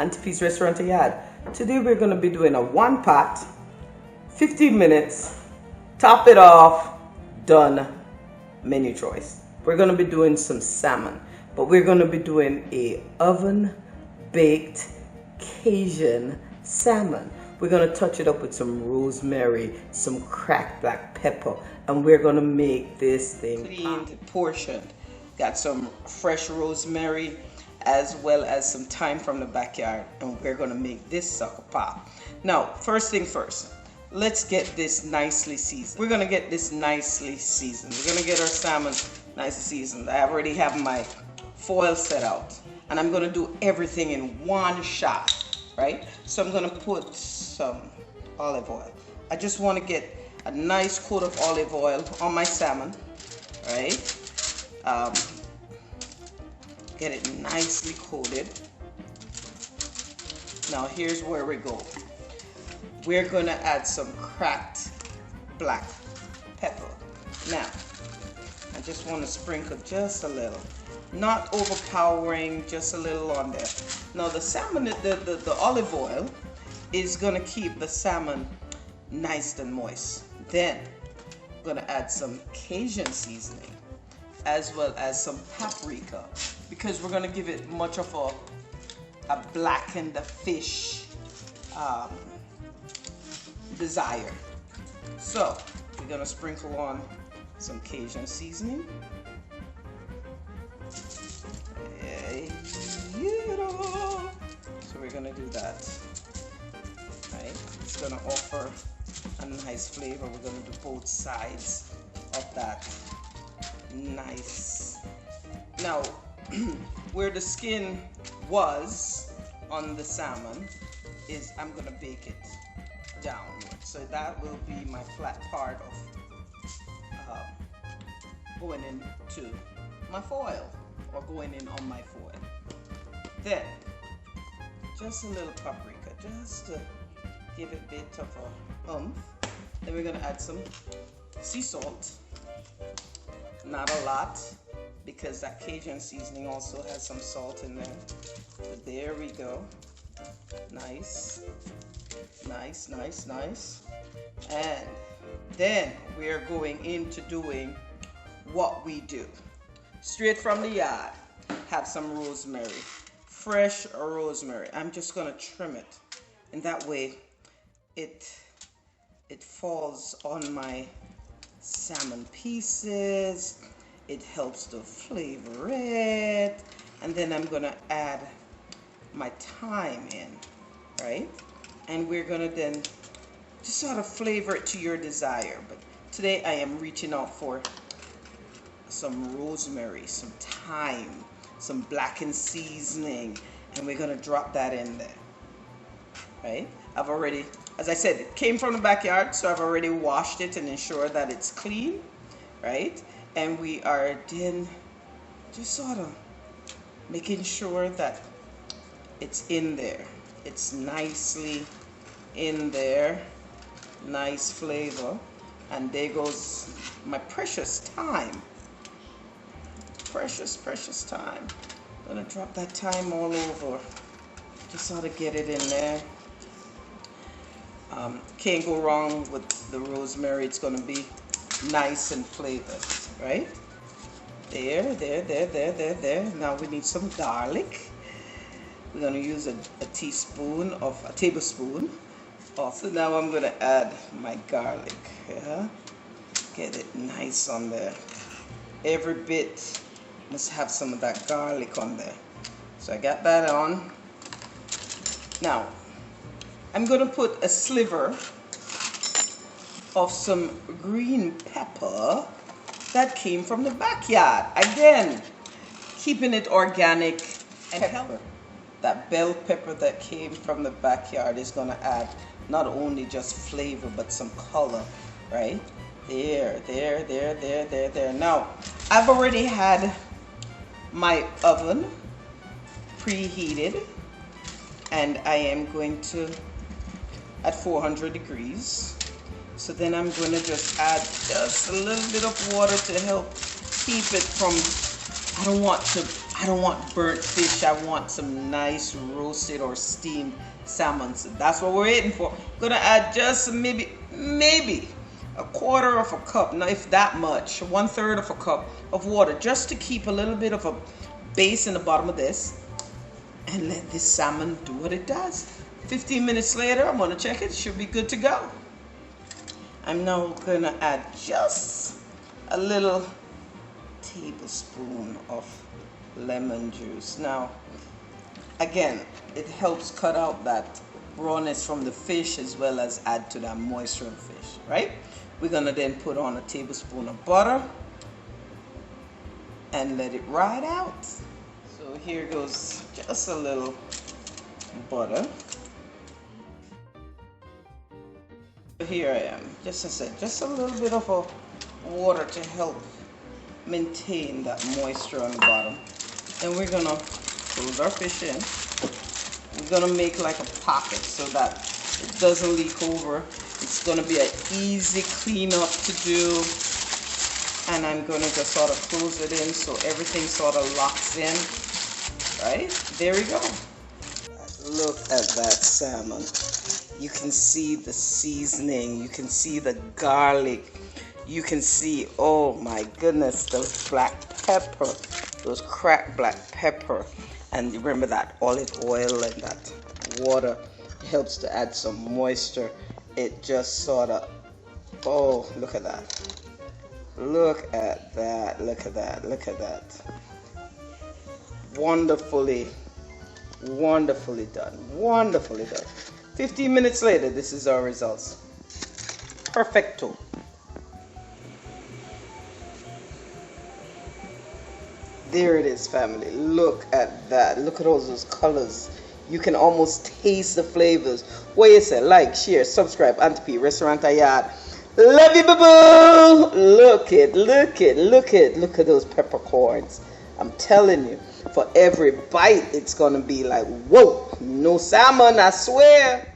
Auntie's Restaurantayad. Today we're going to be doing a one pot, 15 minutes, top it off, done menu choice. We're going to be doing some salmon, but we're going to be doing a oven baked Cajun salmon. We're going to touch it up with some rosemary, some cracked black pepper, and we're going to make this thing cleaned, portioned. Got some fresh rosemary as well as some thyme from the backyard, and we're going to make this sucker pop. Now, first thing first, let's get this nicely seasoned. We're going to get this nicely seasoned. We're going to get our salmon nicely seasoned. I already have my foil set out, and I'm going to do everything in one shot, right? So I'm going to put some olive oil. I just want to get a nice coat of olive oil on my salmon, right? Get it nicely coated. Now here's where we go. We're gonna add some cracked black pepper. Now, I just want to sprinkle just a little, not overpowering, just a little on there. Now the salmon, the olive oil is gonna keep the salmon nice and moist. Then I'm gonna add some Cajun seasoning as well as some paprika, because we're gonna give it much of a blackened fish desire. So we're gonna sprinkle on some Cajun seasoning. So we're gonna do that. Right? It's gonna offer a nice flavor. We're gonna do both sides of that. Nice. Now, where the skin was on the salmon is I'm gonna bake it downward. So that will be my flat part of going into my foil, or going in on my foil. Then, just a little paprika, just to give it a bit of a oomph. Then we're gonna add some sea salt. Not a lot, because that Cajun seasoning also has some salt in there. But there we go. Nice. Nice, nice, nice. And then we are going into doing what we do. Straight from the yard. Have some rosemary. Fresh rosemary. I'm just gonna trim it. And that way it falls on my salmon pieces. It helps to flavor it. And then I'm gonna add my thyme in, right? And we're gonna then just sort of flavor it to your desire. But today I am reaching out for some rosemary, some thyme, some blackened seasoning, and we're gonna drop that in there, right? I've already, as I said, it came from the backyard, so I've already washed it and ensured that it's clean, right? And we are then just sort of making sure that it's in there. It's nicely in there, nice flavor. And there goes my precious thyme. Precious, precious thyme. I'm gonna drop that thyme all over. Just sort of get it in there. Can't go wrong with the rosemary. It's gonna be nice and flavored, right? There, there, there, there, there, there. Now we need some garlic. We're gonna use a tablespoon of. So now I'm gonna add my garlic. Yeah, get it nice on there. Every bit must have some of that garlic on there. So I got that on. Now I'm gonna put a sliver of some green pepper that came from the backyard. Again, keeping it organic and healthy. That bell pepper that came from the backyard is gonna add not only just flavor but some color, right? There, there, there, there, there, there. Now, I've already had my oven preheated, and I am going to at 400 degrees. So then I'm going to just add just a little bit of water to help keep it from, I don't want to I don't want burnt fish. I want some nice roasted or steamed salmon. So that's what we're waiting for. Gonna add just maybe a quarter of a cup, not if that much, 1/3 of a cup of water, just to keep a little bit of a base in the bottom of this, and let this salmon do what it does. 15 minutes later, I'm gonna check it. Should be good to go. I'm now gonna add just a little tablespoon of lemon juice. Now, again, it helps cut out that rawness from the fish as well as add to that moisture of the fish, right? We're gonna then put on a tablespoon of butter and let it ride out. So here goes just a little butter. Here I am, just as I said, just a little bit of a water to help maintain that moisture on the bottom. And we're gonna close our fish in. We're gonna make like a pocket so that it doesn't leak over. It's gonna be an easy cleanup to do. And I'm gonna just sort of close it in so everything sort of locks in. Right? There we go. Look at that salmon. You can see the seasoning. You can see the garlic. You can see, oh my goodness, those black pepper, those cracked black pepper. And remember that olive oil and that water helps to add some moisture. It just sort of, oh, look at that. Look at that, look at that, look at that. Wonderfully, wonderfully done, wonderfully done. 15 minutes later, this is our results. Perfecto. There it is, family. Look at that. Look at all those colors. You can almost taste the flavors. What you say? Like, share, subscribe. Auntie P, Restaurantayad. Love you, boo-boo. Look at those peppercorns. I'm telling you, for every bite, it's gonna be like, whoa, no salmon, I swear.